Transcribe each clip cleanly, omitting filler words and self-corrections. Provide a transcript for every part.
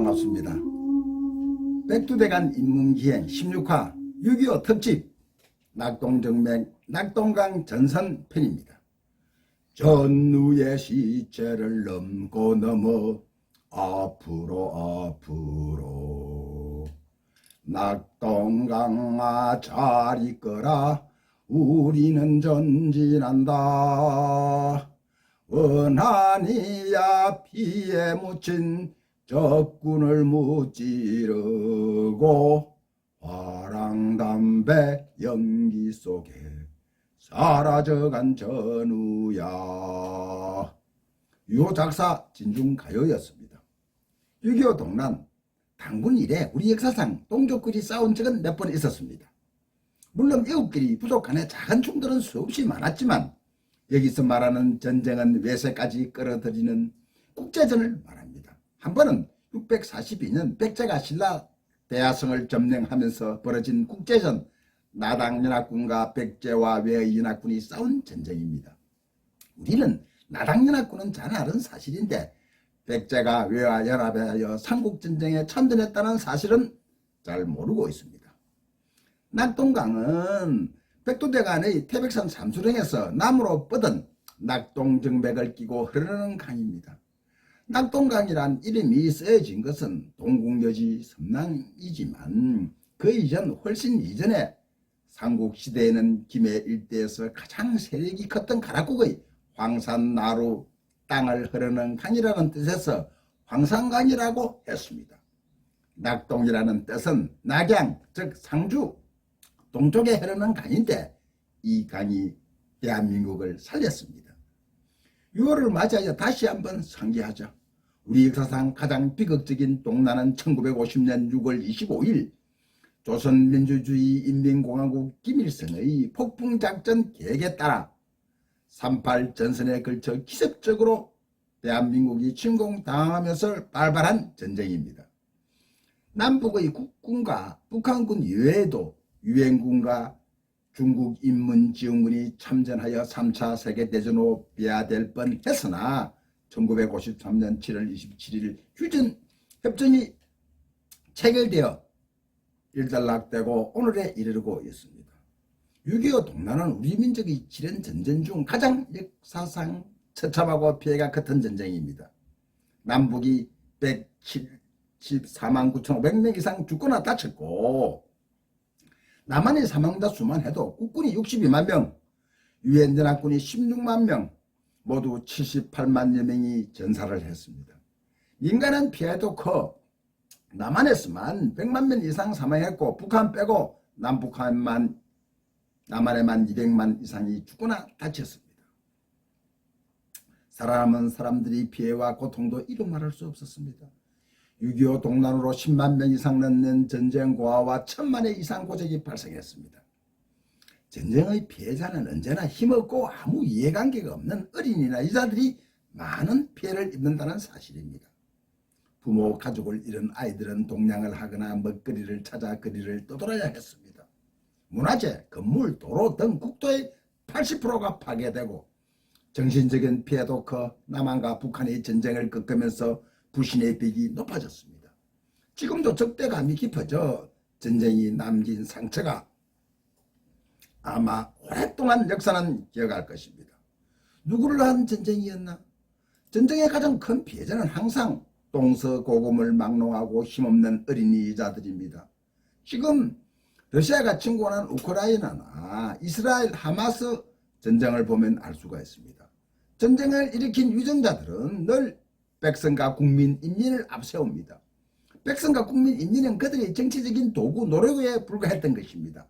반갑습니다. 백두대간 인문기행 16화 6.25 특집 낙동정맥 낙동강 전선 편입니다. 전우의 시체를 넘고 넘어 앞으로 낙동강아 잘 있거라 우리는 전진한다. 원한이야 피에 묻힌 적군을 무찌르고 화랑담배 연기 속에 사라져간 전우야. 유호 작사 진중가요였습니다. 6.25 동란 당군 이래 우리 역사상 동족끼리 싸운 적은 몇 번 있었습니다. 물론 이웃끼리 부족 간의 작은 충돌은 수없이 많았지만 여기서 말하는 전쟁은 외세까지 끌어들이는 국제전을 말합니다. 한 번은 642년 백제가 신라 대하성을 점령하면서 벌어진 국제전 나당연합군과 백제와 외연합군이 싸운 전쟁입니다. 우리는 나당연합군은 잘 아는 사실인데 백제가 외와 연합하여 삼국전쟁에 참전했다는 사실은 잘 모르고 있습니다. 낙동강은 백두대간의 태백산 삼수령에서 남으로 뻗은 낙동정맥을 끼고 흐르는 강입니다. 낙동강이란 이름이 쓰여진 것은 동국여지 섬랑이지만 그 이전 훨씬 이전에 삼국시대에는 김해 일대에서 가장 세력이 컸던 가락국의 황산나루 땅을 흐르는 강이라는 뜻에서 황산강이라고 했습니다. 낙동이라는 뜻은 낙양 즉 상주 동쪽에 흐르는 강인데 이 강이 대한민국을 살렸습니다. 6월을 맞이하여 다시 한번 상기하자. 우리 역사상 가장 비극적인 동란은 1950년 6월 25일 조선민주주의 인민공화국 김일성의 폭풍작전 계획에 따라 38 전선에 걸쳐 기습적으로 대한민국이 침공당하면서 발발한 전쟁입니다. 남북의 국군과 북한군 이외에도 유엔군과 중국 인민지원군이 참전하여 3차 세계대전으로 비화될 뻔했으나 1953년 7월 27일 휴전협정이 체결되어 일단락되고 오늘에 이르고 있습니다. 6.25 동란은 우리 민족의 치른 전쟁 중 가장 역사상 처참하고 피해가 컸던 전쟁입니다. 남북이 174만 9,500명 이상 죽거나 다쳤고 남한의 사망자 수만 해도 국군이 62만 명, 유엔연합군이 16만 명, 모두 78만여 명이 전사를 했습니다. 민간은 피해도 커 남한에서만 100만 명 이상 사망했고 북한 빼고 남한에만 200만 이상이 죽거나 다쳤습니다. 살아남은 사람들의 피해와 고통도 이루 말할 수 없었습니다. 6.25 동란으로 10만 명 이상 넘는 전쟁 고아와 1000만의 이상 고적이 발생했습니다. 전쟁의 피해자는 언제나 힘없고 아무 이해관계가 없는 어린이나 여자들이 많은 피해를 입는다는 사실입니다. 부모, 가족을 잃은 아이들은 동냥을 하거나 먹거리를 찾아 거리를 떠돌아야 했습니다. 문화재, 건물, 도로 등 국토의 80%가 파괴되고 정신적인 피해도 커 남한과 북한의 전쟁을 겪으면서 부신의 벽이 높아졌습니다. 지금도 적대감이 깊어져 전쟁이 남긴 상처가 아마 오랫동안 역사는 기억할 것입니다. 누구를 한 전쟁이었나? 전쟁의 가장 큰 피해자는 항상 동서고금을 막론하고 힘없는 어린이 여자들입니다. 지금 러시아가 침공한 우크라이나나 이스라엘 하마스 전쟁을 보면 알 수가 있습니다. 전쟁을 일으킨 위정자들은 늘 백성과 국민, 인민을 앞세웁니다. 백성과 국민, 인민은 그들의 정치적인 도구, 노력에 불과했던 것입니다.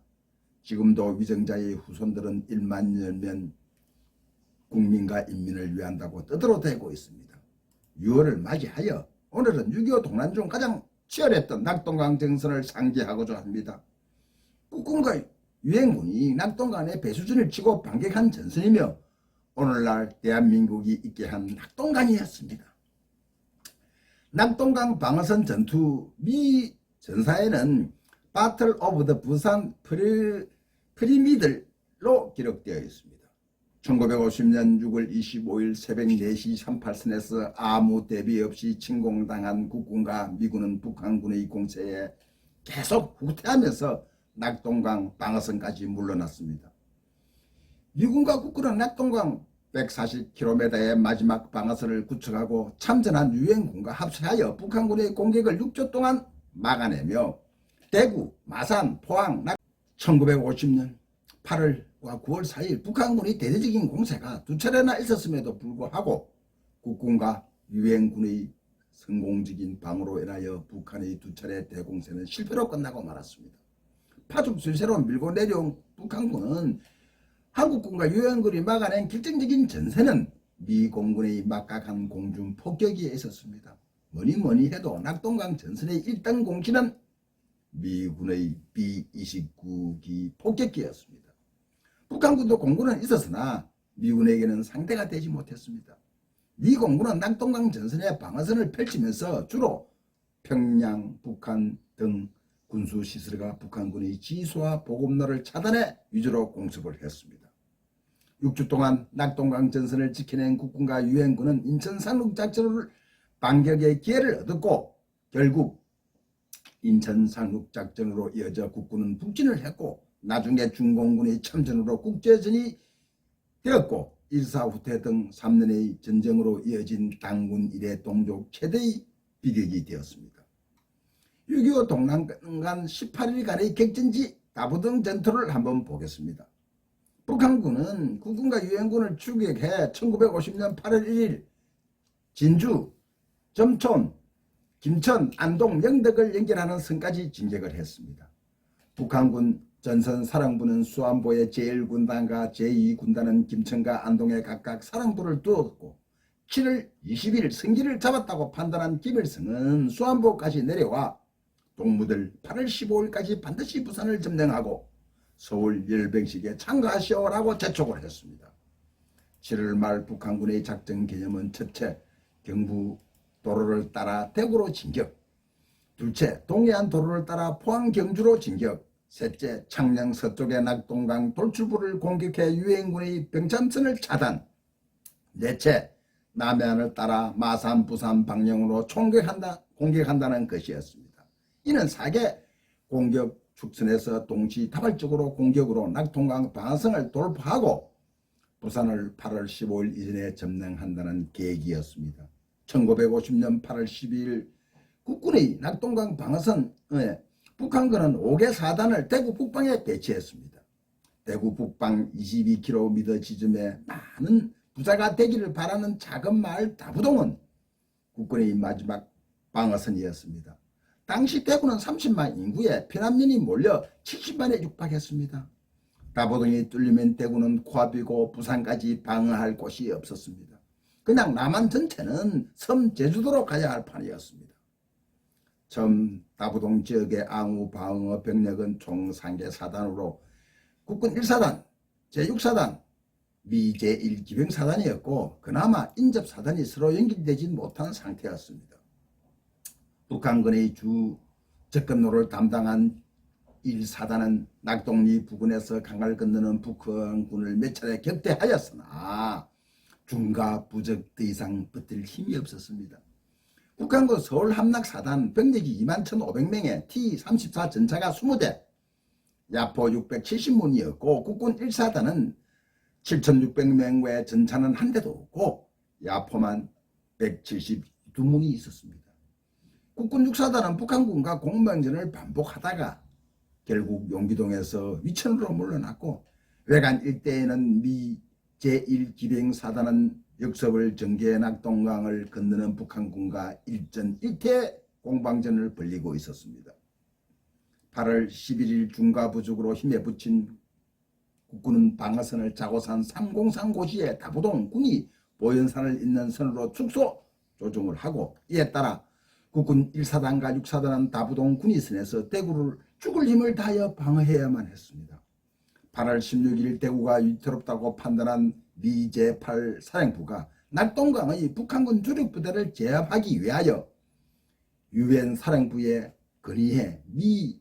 지금도 위정자의 후손들은 1만여면 국민과 인민을 위한다고 떠들어대고 있습니다. 6월을 맞이하여 오늘은 6.25 동란 중 가장 치열했던 낙동강 정선을 상기하고자 합니다. 국군과 유엔군이 낙동강에 배수진을 치고 반격한 전선이며 오늘날 대한민국이 있게 한 낙동강이었습니다. 낙동강 방어선 전투 미 전사에는 바틀 오브 더 부산 프리미들로 기록되어 있습니다. 1950년 6월 25일 새벽 4시 38분에서 아무 대비 없이 침공당한 국군과 미군은 북한군의 공세에 계속 후퇴하면서 낙동강 방어선까지 물러났습니다. 미군과 국군은 낙동강 140km의 마지막 방어선을 구축하고 참전한 유엔군과 합세하여 북한군의 공격을 6조 동안 막아내며 대구, 마산, 포항, 1950년 8월과 9월 사이에 북한군의 대대적인 공세가 두 차례나 있었음에도 불구하고 국군과 유엔군의 성공적인 방어로 인하여 북한의 두 차례 대공세는 실패로 끝나고 말았습니다. 파죽 수세로 밀고 내려온 북한군은 한국군과 유엔군이 막아낸 결정적인 전세는 미 공군의 막강한 공중 폭격에 있었습니다. 뭐니 해도 낙동강 전선의 1등 공신은 미군의 B-29기 폭격기였습니다. 북한군도 공군은 있었으나 미군에게는 상대가 되지 못했습니다. 미 공군은 낙동강 전선의 방어선을 펼치면서 주로 평양, 북한 등 군수시설과 북한군의 지수와 보급로를 차단해 위주로 공습을 했습니다. 6주 동안 낙동강 전선을 지켜낸 국군과 유엔군은 인천 상륙작전을 반격의 기회를 얻었고 결국 인천 상륙작전으로 이어져 국군은 북진을 했고 나중에 중공군의 참전으로 국제전이 되었고 일사후퇴 등 3년의 전쟁으로 이어진 당군 이래 동족 최대의 비극이 되었습니다. 6.25 동남간 18일간의 격전지 다부동 전투를 한번 보겠습니다. 북한군은 국군과 유엔군을 추격해 1950년 8월 1일 진주, 점촌, 김천, 안동, 영덕을 연결하는 선까지 진격을 했습니다. 북한군 전선사령부는 수안보의 제1군단과 제2군단은 김천과 안동에 각각 사령부를 두었고 7월 20일 승기를 잡았다고 판단한 김일성은 수안보까지 내려와 동무들 8월 15일까지 반드시 부산을 점령하고 서울 열병식에 참가하시오라고 재촉을 했습니다. 7월 말 북한군의 작전 개념은 첫째, 경부 도로를 따라 대구로 진격, 둘째, 동해안 도로를 따라 포항 경주로 진격, 셋째, 창녕 서쪽의 낙동강 돌출부를 공격해 유엔군의 병참선을 차단, 넷째, 남해안을 따라 마산, 부산 방향으로 공격한다는 것이었습니다. 이는 4개 공격 축선에서 동시다발적으로 공격으로 낙동강 방어선을 돌파하고 부산을 8월 15일 이전에 점령한다는 계획이었습니다. 1950년 8월 12일 국군의 낙동강 방어선에 북한군은 5개 사단을 대구 북방에 배치했습니다. 대구 북방 22km 지점에 많은 부자가 되기를 바라는 작은 마을 다부동은 국군의 마지막 방어선이었습니다. 당시 대구는 30만 인구에 피난민이 몰려 70만에 육박했습니다. 다부동이 뚫리면 대구는 코앞이고 부산까지 방어할 곳이 없었습니다. 그냥 남한 전체는 섬 제주도로 가야 할 판이었습니다. 처음 다부동 지역의 항우 방어 병력은 총 3개 사단으로 국군 1사단, 제6사단, 미 제1기병사단이었고 그나마 인접사단이 서로 연결되지 못한 상태였습니다. 북한군의 주 접근로를 담당한 1사단은 낙동리 부근에서 강을 건너는 북한군을 몇 차례 격퇴하였으나 중과 부적 더 이상 버틸 힘이 없었습니다. 북한군 서울 함락사단 병력이 21,500명에 T-34 전차가 20대, 야포 670문이었고 국군 1사단은 7,600명의 전차는 한 대도 없고 야포만 172문이 있었습니다. 국군 6사단은 북한군과 공방전을 반복하다가 결국 용기동에서 위천으로 물러났고 외관 일대에는 미 제1기병사단은 역습을 전개 낙동강을 건너는 북한군과 일전 일태 공방전을 벌이고 있었습니다. 8월 11일 중과 부족으로 힘에 붙인 국군은 방어선을 자고산 303고지에 다부동 군이 보현산을 잇는 선으로 축소 조정을 하고 이에 따라 국군 1사단과 6사단은 다부동 군위선에서 대구를 죽을 힘을 다하여 방어해야만 했습니다. 8월 16일 대구가 위태롭다고 판단한 미 제8 사령부가 낙동강의 북한군 주력부대를 제압하기 위하여 유엔 사령부에 건의해 미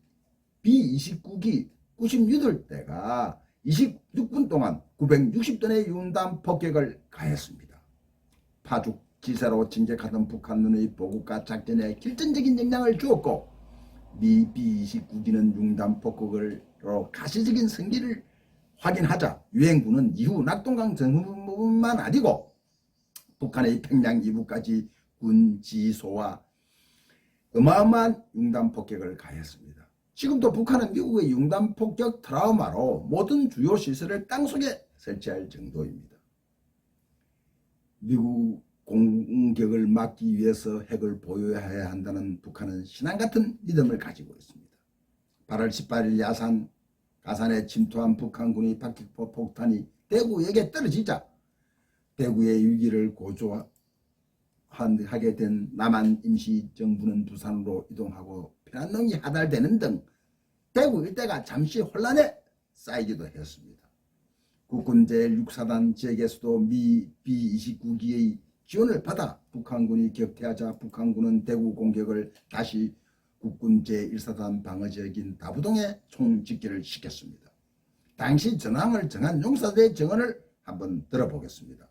B-29기 98대가 26분 동안 960톤의 윤단 폭격을 가했습니다. 파죽 지세로 진격하던 북한군의 보급과 작전에 결정적인 영향을 주었고 미 B-29기는 융단 폭격으로 가시적인 승리를 확인하자 유엔군은 이후 낙동강 전후만 아니고 북한의 평양 이부까지 군 지소와 어마어마한 융단 폭격을 가했습니다. 지금도 북한은 미국의 융단 폭격 트라우마로 모든 주요 시설을 땅속에 설치할 정도입니다. 미국 공격을 막기 위해서 핵을 보유해야 한다는 북한은 신앙같은 믿음을 가지고 있습니다. 8월 18일 가산에 침투한 북한군의 박격포 폭탄이 대구역에 떨어지자 대구의 위기를 고조하게 된 남한 임시정부는 부산으로 이동하고 피난농이 하달되는 등 대구 일대가 잠시 혼란에 쌓이기도 했습니다. 국군 제6사단 지역에서도 미 B-29기의 지원을 받아 북한군이 격퇴하자 북한군은 대구 공격을 다시 국군 제1사단 방어지역인 다부동에 총집결을 시켰습니다. 당시 전황을 정한 용사들의 증언을 한번 들어보겠습니다.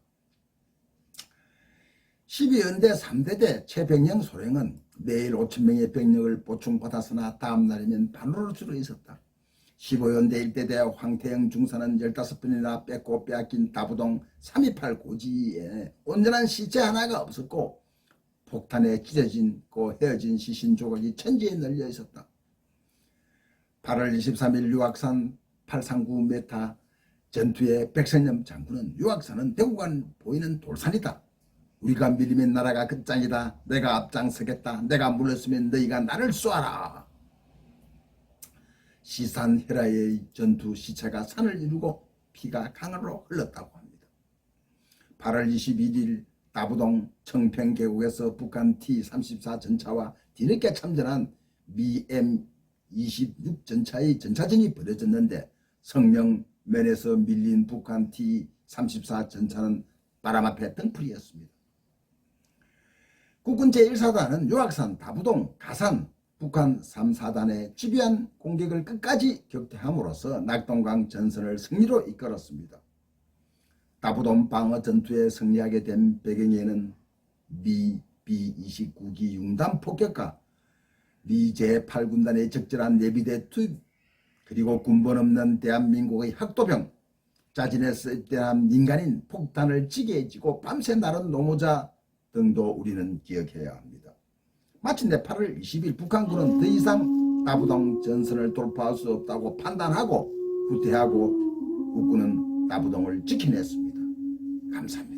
12연대 3대대 최병영 소령은 매일 5,000명의 병력을 보충받았으나 다음 날이면 반으로 줄어 있었다. 15연대 1대대 황태영 중사는 15번이나 뺏고 빼앗긴 다부동 328 고지에 온전한 시체 하나가 없었고 폭탄에 찢어진고 헤어진 시신 조각이 천지에 널려 있었다. 8월 23일 유악산 839 메타 전투의 백선엽 장군은 유악산은 대구간 보이는 돌산이다. 우리가 밀리면 나라가 끝장이다. 내가 앞장서겠다. 내가 물렀으면 너희가 나를 쏘아라. 시산 헤라의 전투 시체가 산을 이루고 피가 강으로 흘렀다고 합니다. 8월 21일 다부동 청평 계곡에서 북한 T-34 전차와 뒤늦게 참전한 미 M-26 전차의 전차전이 벌어졌는데 성명면에서 밀린 북한 T-34 전차는 바람 앞에 등풀이었습니다. 국군 제1사단은 유악산, 다부동, 가산, 북한 3사단의 집요한 공격을 끝까지 격퇴함으로써 낙동강 전선을 승리로 이끌었습니다. 다부동 방어 전투에 승리하게 된 배경에는 미 B-29기 융단 폭격과 미 제8군단의 적절한 예비대 투입 그리고 군번 없는 대한민국의 학도병 자진에 쓸데한 민간인 폭탄을 지게 지고 밤새 나른 노무자 등도 우리는 기억해야 합니다. 마침내 8월 20일 북한군은 더 이상 다부동 전선을 돌파할 수 없다고 판단하고 후퇴하고 국군은 다부동을 지켜냈습니다. 감사합니다.